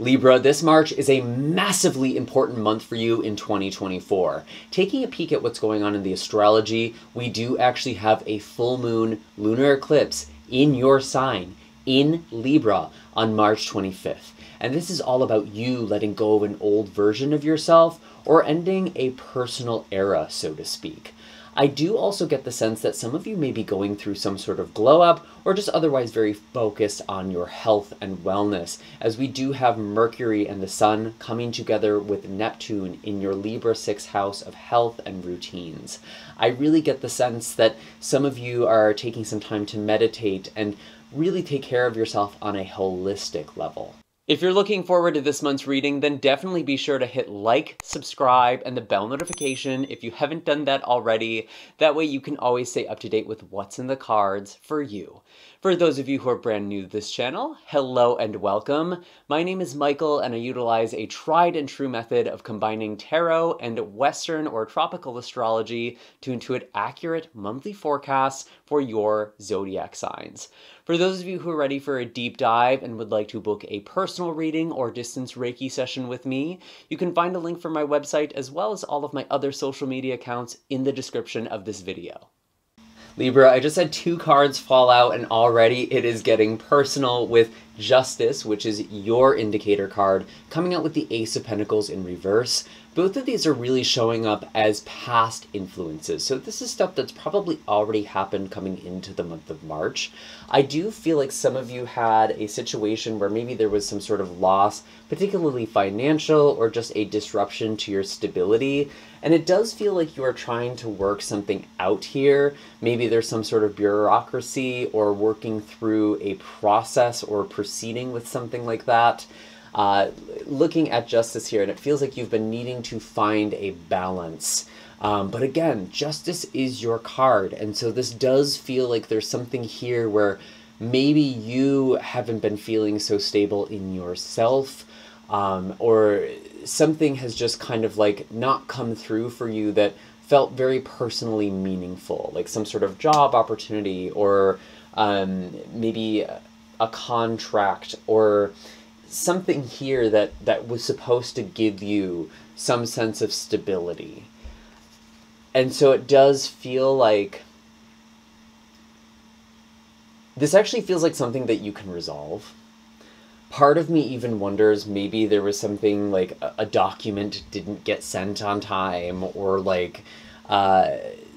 Libra, this March is a massively important month for you in 2024. Taking a peek at what's going on in the astrology, we do actually have a full moon lunar eclipse in your sign, in Libra, on March 25th. And this is all about you letting go of an old version of yourself or ending a personal era, so to speak. I do also get the sense that some of you may be going through some sort of glow up or just otherwise very focused on your health and wellness, as we do have Mercury and the Sun coming together with Neptune in your Libra 6th house of health and routines. I really get the sense that some of you are taking some time to meditate and really take care of yourself on a holistic level. If you're looking forward to this month's reading, then definitely be sure to hit like, subscribe, and the bell notification if you haven't done that already. That way you can always stay up to date with what's in the cards for you. For those of you who are brand new to this channel, hello and welcome. My name is Michael, and I utilize a tried and true method of combining tarot and Western or tropical astrology to intuit accurate monthly forecasts for your zodiac signs. For those of you who are ready for a deep dive and would like to book a personal reading or distance Reiki session with me, you can find a link for my website as well as all of my other social media accounts in the description of this video. Libra, I just had 2 cards fall out and already it is getting personal with Justice, which is your indicator card, coming out with the Ace of Pentacles in reverse. Both of these are really showing up as past influences. So this is stuff that's probably already happened coming into the month of March. I do feel like some of you had a situation where maybe there was some sort of loss, particularly financial or just a disruption to your stability. And it does feel like you are trying to work something out here. Maybe there's some sort of bureaucracy or working through a process or proceeding with something like that. Looking at Justice here, and it feels like you've been needing to find a balance. But again, Justice is your card, and so this does feel like there's something here where maybe you haven't been feeling so stable in yourself, or something has just kind of like not come through for you that felt very personally meaningful, like some sort of job opportunity or maybe a contract or something here that was supposed to give you some sense of stability. And so it does feel like this actually feels like something that you can resolve. Part of me even wonders maybe there was something like a document didn't get sent on time, or like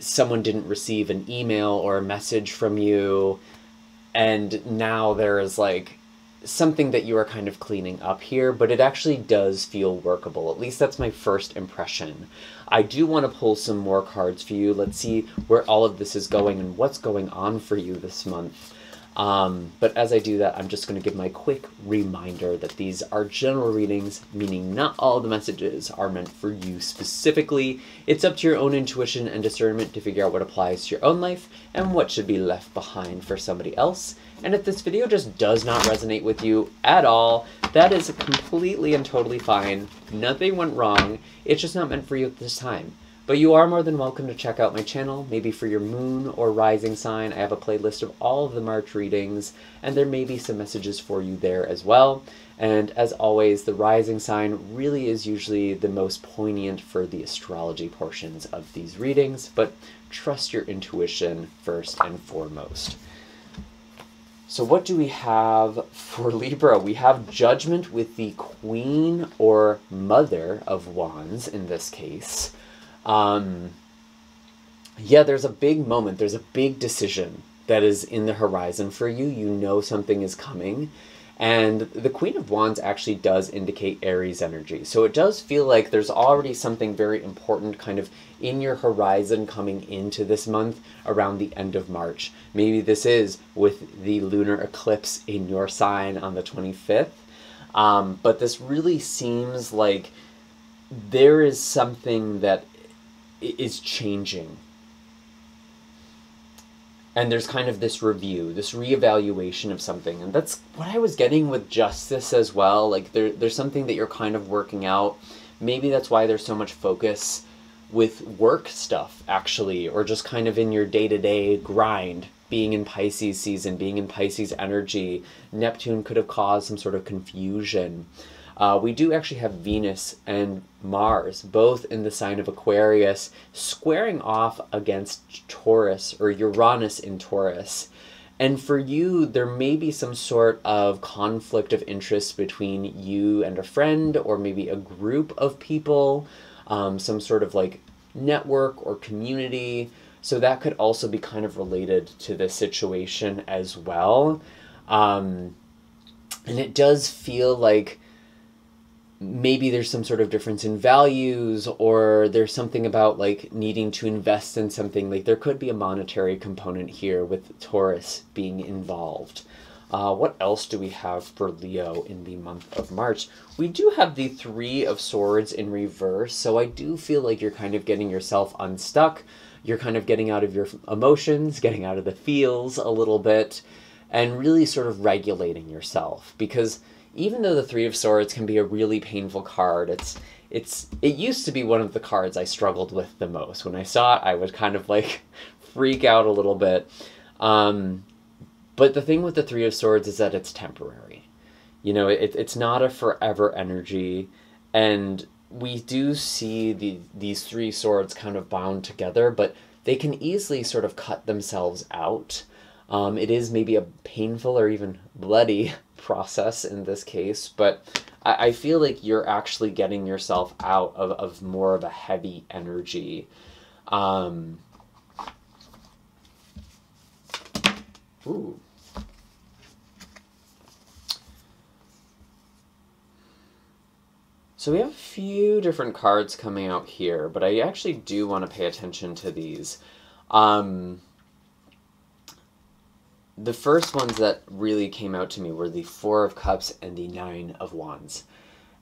someone didn't receive an email or a message from you, and now there is like something that you are kind of cleaning up here, but it actually does feel workable. At least that's my first impression. I do want to pull some more cards for you. Let's see where all of this is going and what's going on for you this month. But as I do that, I'm just going to give my quick reminder that these are general readings, meaning not all the messages are meant for you specifically. It's up to your own intuition and discernment to figure out what applies to your own life and what should be left behind for somebody else. And if this video just does not resonate with you at all, that is completely and totally fine. Nothing went wrong. It's just not meant for you at this time. But you are more than welcome to check out my channel, maybe for your moon or rising sign. I have a playlist of all of the March readings, and there may be some messages for you there as well. And as always, the rising sign really is usually the most poignant for the astrology portions of these readings, but trust your intuition first and foremost. So what do we have for Libra? We have Judgment with the Queen or Mother of Wands in this case. Yeah, there's a big moment. There's a big decision that is in the horizon for you. You know something is coming. And the Queen of Wands actually does indicate Aries energy. So it does feel like there's already something very important kind of in your horizon coming into this month around the end of March. Maybe this is with the lunar eclipse in your sign on the 25th. But this really seems like there is something that is changing. And there's kind of this review, this reevaluation of something. And that's what I was getting with Justice as well. Like there's something that you're kind of working out. Maybe that's why there's so much focus with work stuff, actually, or just kind of in your day-to-day grind, being in Pisces season, being in Pisces energy. Neptune could have caused some sort of confusion. We do actually have Venus and Mars, both in the sign of Aquarius, squaring off against Taurus, or Uranus in Taurus. And for you, there may be some sort of conflict of interest between you and a friend, or maybe a group of people, some sort of like network or community. So that could also be kind of related to this situation as well. And it does feel like maybe there's some sort of difference in values, or there's something about like needing to invest in something. Like there could be a monetary component here with Taurus being involved. What else do we have for Leo in the month of March? We do have the Three of Swords in reverse, so I do feel like you're kind of getting yourself unstuck. You're kind of getting out of your emotions, getting out of the feels a little bit, and really sort of regulating yourself. Because even though the Three of Swords can be a really painful card, it used to be one of the cards I struggled with the most. When I saw it, I would kind of like freak out a little bit. But the thing with the Three of Swords is that it's temporary. You know, it's not a forever energy, and we do see these three swords kind of bound together, but they can easily sort of cut themselves out. It is maybe a painful or even bloody process in this case, but I feel like you're actually getting yourself out of more of a heavy energy. Ooh. So we have a few different cards coming out here, but I actually do want to pay attention to these. The first ones that really came out to me were the Four of Cups and the Nine of Wands.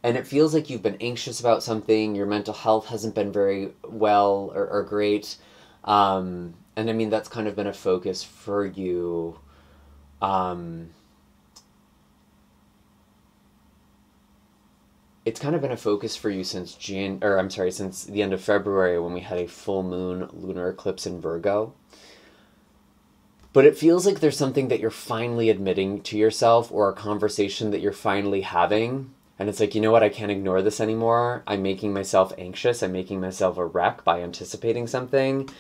And it feels like you've been anxious about something, your mental health hasn't been very well or great. And I mean, that's kind of been a focus for you. It's kind of been a focus for you since since the end of February, when we had a full moon lunar eclipse in Virgo. But it feels like there's something that you're finally admitting to yourself, or a conversation that you're finally having. And it's like, you know what, I can't ignore this anymore. I'm making myself anxious. I'm making myself a wreck by anticipating something.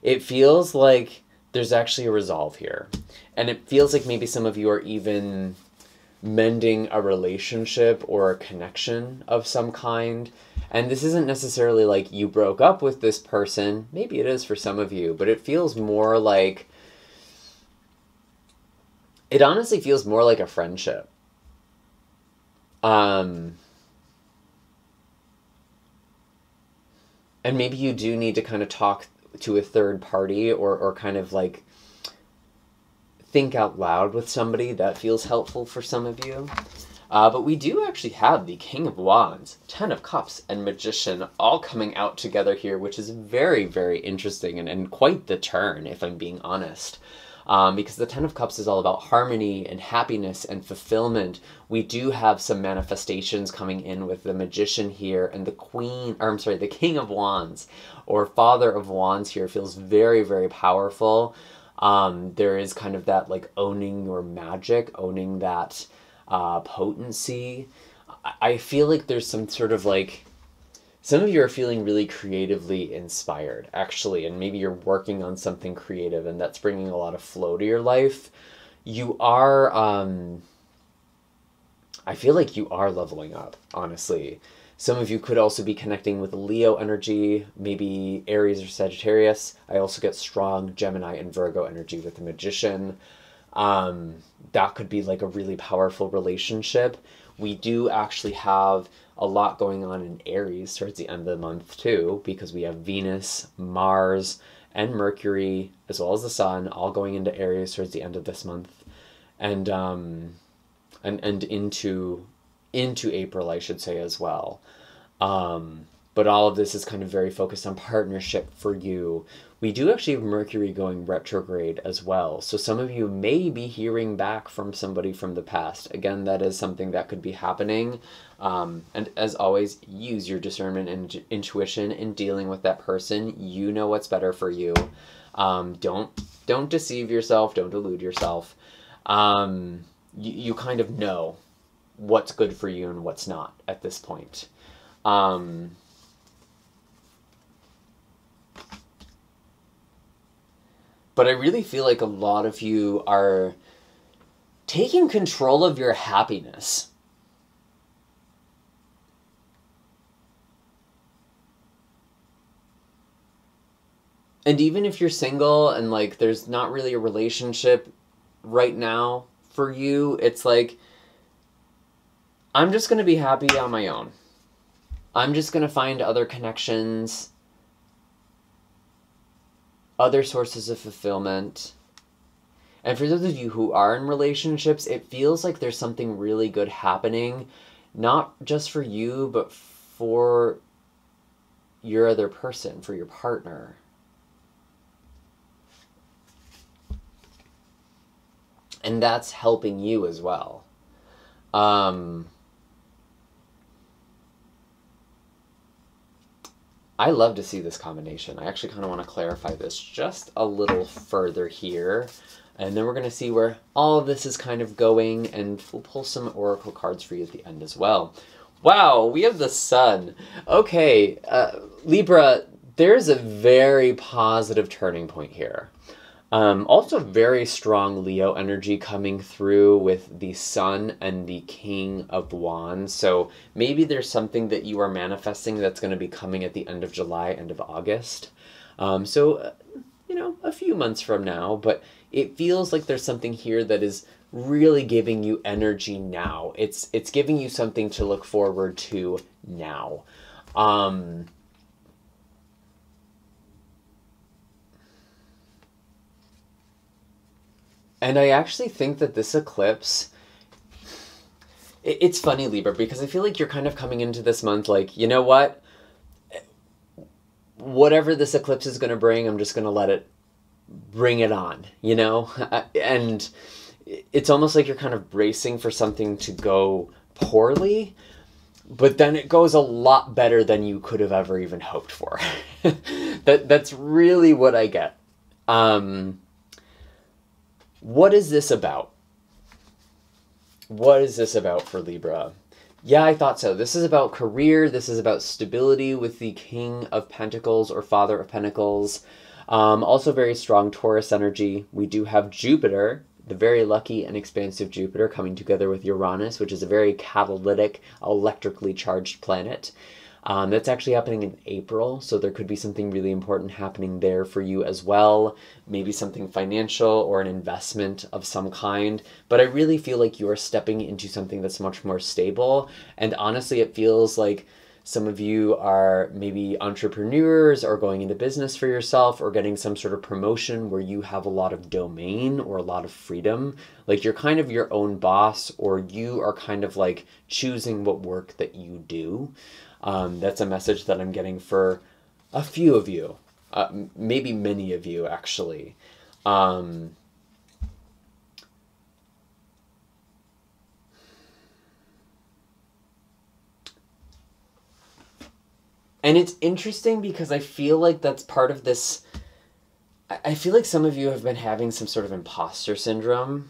It feels like there's actually a resolve here. And it feels like maybe some of you are even mending a relationship or a connection of some kind. And this isn't necessarily like you broke up with this person. Maybe it is for some of you, but it feels more like, it honestly feels more like a friendship. And maybe you do need to kind of talk to a third party, or kind of like think out loud with somebody. That feels helpful for some of you. But we do actually have the King of Wands, Ten of Cups, and Magician all coming out together here, which is very, very interesting and quite the turn, if I'm being honest. Because the Ten of Cups is all about harmony and happiness and fulfillment. We do have some manifestations coming in with the Magician here, and the King of Wands, or Father of Wands here, feels very, very powerful. There is kind of that like owning your magic, owning that potency. I feel like there's some sort of like, some of you are feeling really creatively inspired, actually, and maybe you're working on something creative, and that's bringing a lot of flow to your life. You are, I feel like you are leveling up, honestly. Some of you could also be connecting with Leo energy, maybe Aries or Sagittarius. I also get strong Gemini and Virgo energy with the Magician. That could be like a really powerful relationship. We do actually have a lot going on in Aries towards the end of the month too, because we have Venus, Mars, and Mercury, as well as the Sun, all going into Aries towards the end of this month, and into April, I should say, as well. But all of this is kind of very focused on partnership for you. We do actually have Mercury going retrograde as well. So some of you may be hearing back from somebody from the past. Again, that is something that could be happening. And as always, use your discernment and intuition in dealing with that person. You know what's better for you. Don't deceive yourself. Don't delude yourself. You kind of know what's good for you and what's not at this point. But I really feel like a lot of you are taking control of your happiness. And even if you're single and like there's not really a relationship right now for you, it's like, I'm just going to be happy on my own. I'm just going to find other connections, other sources of fulfillment. And for those of you who are in relationships, it feels like there's something really good happening, not just for you, but for your other person, for your partner. And that's helping you as well. I love to see this combination. I actually kind of want to clarify this just a little further here. And then we're going to see where all of this is kind of going. And we'll pull some oracle cards for you at the end as well. Wow, we have the sun. Okay, Libra, there's a very positive turning point here. Also very strong Leo energy coming through with the Sun and the King of Wands. So maybe there's something that you are manifesting that's going to be coming at the end of July, end of August. You know, a few months from now, but it feels like there's something here that is really giving you energy now. It's giving you something to look forward to now. And I actually think that this eclipse, it's funny, Libra, because I feel like you're kind of coming into this month like, you know what? Whatever this eclipse is going to bring, I'm just going to let it bring it on, you know? And it's almost like you're kind of bracing for something to go poorly, but then it goes a lot better than you could have ever even hoped for. That's really what I get. What is this about? What is this about for Libra? Yeah, I thought so. This is about career. This is about stability with the King of Pentacles or Father of Pentacles. Also very strong Taurus energy. We do have Jupiter, the very lucky and expansive Jupiter, coming together with Uranus, which is a very catalytic, electrically charged planet. That's actually happening in April, so there could be something really important happening there for you as well. Maybe something financial or an investment of some kind. But I really feel like you are stepping into something that's much more stable. And honestly, it feels like some of you are maybe entrepreneurs or going into business for yourself or getting some sort of promotion where you have a lot of domain or a lot of freedom. Like you're kind of your own boss, or you are kind of like choosing what work that you do. That's a message that I'm getting for a few of you, maybe many of you actually. And it's interesting because I feel like that's part of this. I feel like some of you have been having some sort of imposter syndrome.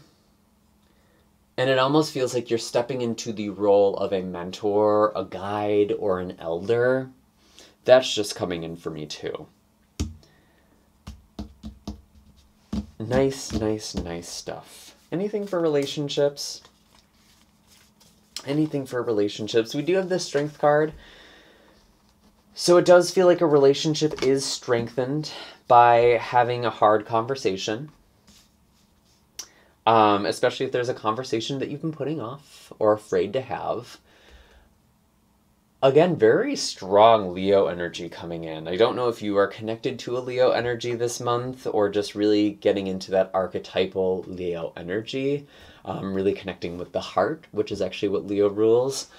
And it almost feels like you're stepping into the role of a mentor, a guide, or an elder. That's just coming in for me too. Nice, nice, nice stuff. Anything for relationships? Anything for relationships? We do have this Strength card. So it does feel like a relationship is strengthened by having a hard conversation. Especially if there's a conversation that you've been putting off or afraid to have. Again, very strong Leo energy coming in. I don't know if you are connected to a Leo energy this month or just really getting into that archetypal Leo energy. Really connecting with the heart, which is actually what Leo rules.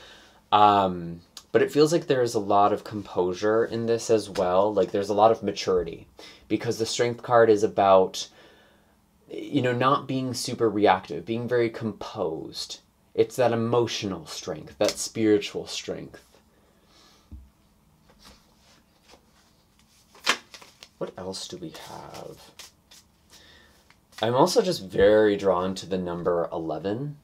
But it feels like there's a lot of composure in this as well. Like there's a lot of maturity because the Strength card is about, you know, not being super reactive, being very composed. It's that emotional strength, that spiritual strength. What else do we have? I'm also just very drawn to the number 11.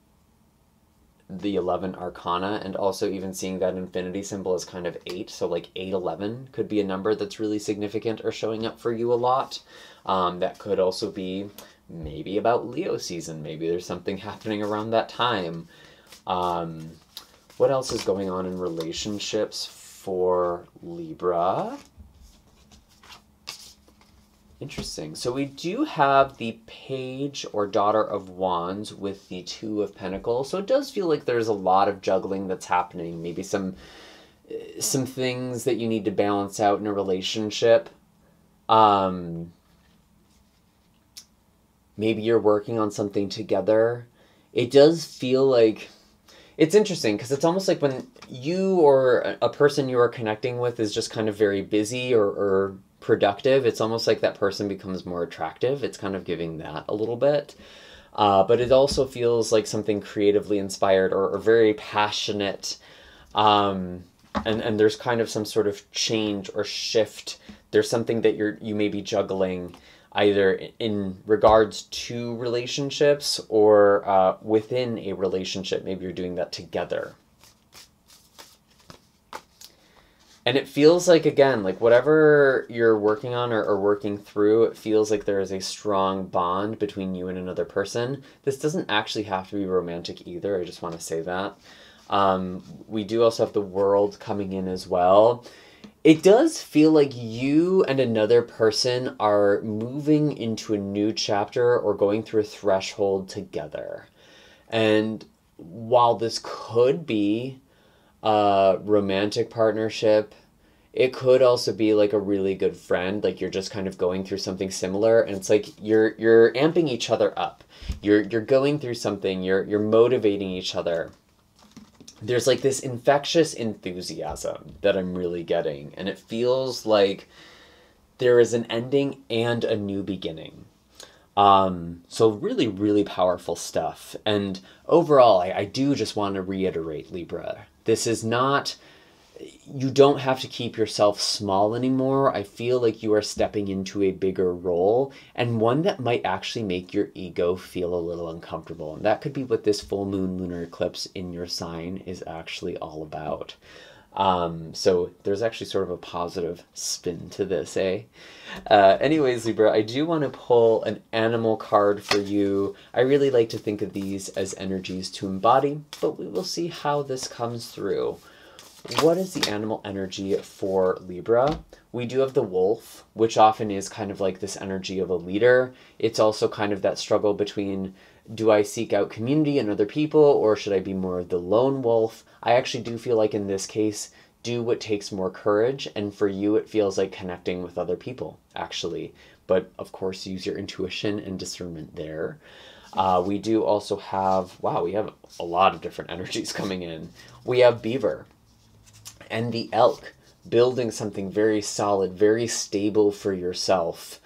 the 11 arcana, and also even seeing that infinity symbol as kind of 8. So like 811 could be a number that's really significant or showing up for you a lot. That could also be maybe about Leo season. Maybe there's something happening around that time. What else is going on in relationships for Libra? Interesting. So we do have the Page or Daughter of Wands with the Two of Pentacles. So it does feel like there's a lot of juggling that's happening. Maybe some things that you need to balance out in a relationship. Maybe you're working on something together. It does feel like... It's interesting because it's almost like when you or a person you are connecting with is just kind of very busy or productive, it's almost like that person becomes more attractive. It's kind of giving that a little bit. But it also feels like something creatively inspired or very passionate. And there's kind of some sort of change or shift. There's something that you may be juggling either in regards to relationships or within a relationship. Maybe you're doing that together. And it feels like, again, like whatever you're working on or working through, it feels like there is a strong bond between you and another person. This doesn't actually have to be romantic either. I just want to say that. We do also have the World coming in as well. It does feel like you and another person are moving into a new chapter or going through a threshold together. And while this could be a romantic partnership, it could also be like a really good friend. Like you're just kind of going through something similar, and it's like you're amping each other up. You're going through something. You're motivating each other. There's like this infectious enthusiasm that I'm really getting, and it feels like there is an ending and a new beginning. So really, really powerful stuff. And overall, I do just want to reiterate, Libra, this is not, you don't have to keep yourself small anymore. I feel like you are stepping into a bigger role, and one that might actually make your ego feel a little uncomfortable. And that could be what this full moon lunar eclipse in your sign is actually all about. So there's actually sort of a positive spin to this, eh? Anyways, Libra, I do want to pull an animal card for you. I really like to think of these as energies to embody, but we will see how this comes through. What is the animal energy for Libra? We do have the wolf, which often is kind of like this energy of a leader. It's also kind of that struggle between, do I seek out community and other people, or should I be more of the lone wolf? I actually do feel like in this case, do what takes more courage. And for you, it feels like connecting with other people, actually. But of course, use your intuition and discernment there. We do also have, wow, we have a lot of different energies coming in. We have beaver and the elk, building something very solid, very stable for yourself,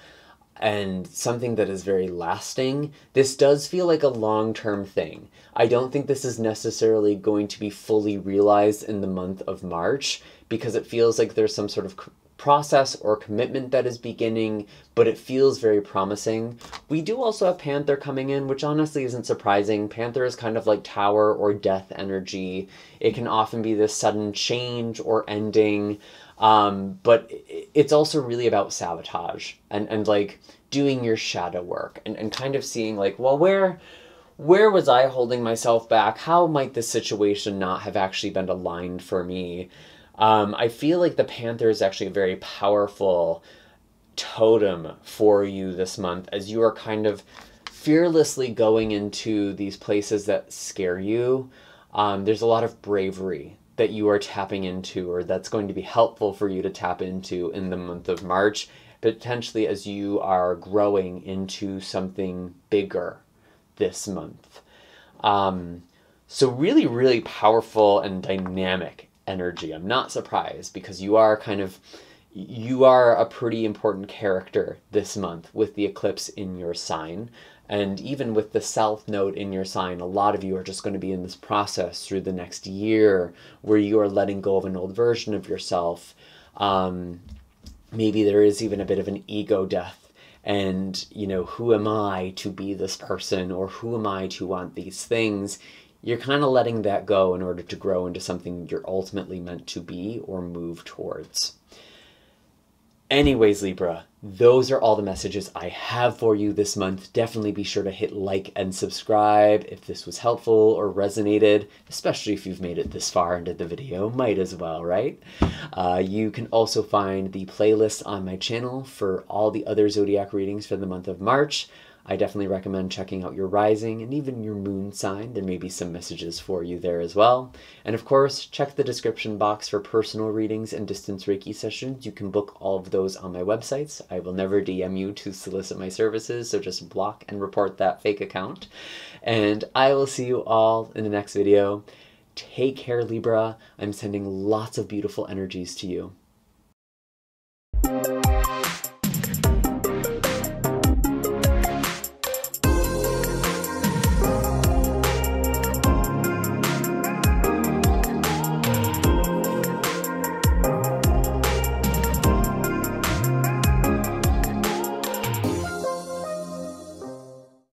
and something that is very lasting. This does feel like a long-term thing. I don't think this is necessarily going to be fully realized in the month of March, because it feels like there's some sort of process or commitment that is beginning, but it feels very promising. We do also have Panther coming in, which honestly isn't surprising. Panther is kind of like tower or death energy. It can often be this sudden change or ending, but it's also really about sabotage and like doing your shadow work and kind of seeing like, well, where was I holding myself back? How might this situation not have actually been aligned for me? I feel like the Panther is actually a very powerful totem for you this month, as you are kind of fearlessly going into these places that scare you. There's a lot of bravery that you are tapping into, or that's going to be helpful for you to tap into in the month of March, potentially as you are growing into something bigger this month. So really, really powerful and dynamic energy. I'm not surprised, because you are a pretty important character this month with the eclipse in your sign. And even with the South Node in your sign, a lot of you are just going to be in this process through the next year where you are letting go of an old version of yourself. Maybe there is even a bit of an ego death. And, who am I to be this person? Or who am I to want these things? you're kind of letting that go in order to grow into something you're ultimately meant to be or move towards. Anyways, Libra, those are all the messages I have for you this month. Definitely be sure to hit like and subscribe if this was helpful or resonated, especially if you've made it this far into the video. Might as well, right? You can also find the playlist on my channel for all the other zodiac readings for the month of March. I definitely recommend checking out your rising and even your moon sign. There may be some messages for you there as well. And of course, check the description box for personal readings and distance Reiki sessions. You can book all of those on my websites. I will never DM you to solicit my services, so just block and report that fake account. And I will see you all in the next video. Take care, Libra. I'm sending lots of beautiful energies to you.